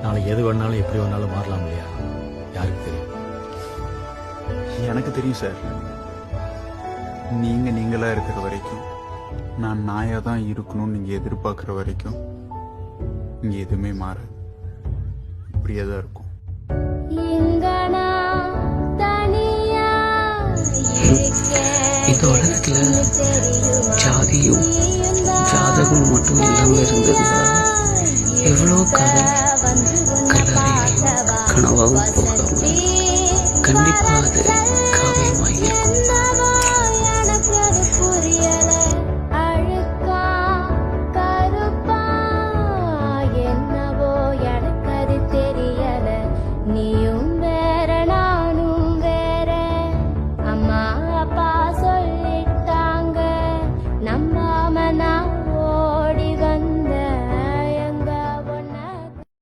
நாளைக்கு எது வேணாலும் எப்படி வேணாலும் மாறலாம் இல்லையா? யாருக்கு தெரியும்? எனக்கு தெரியும் சார். நீங்க நீங்களா இருக்கிற வரைக்கும், நான் நாயா தான் இருக்கணும்னு நீங்க எதிர்பார்க்கிற வரைக்கும் இங்க எதுவுமே மாறாது. இப்படியே தான் இருக்கும். இந்த உலகத்துல ஜாதியும் ஜாதகமும் மட்டும் இல்லாம இருந்திருந்தா எவ்வளோ காதல் கலரையும் கனவாகவும் போகாம கண்டிப்பா அது காவியமாயிருக்கும்.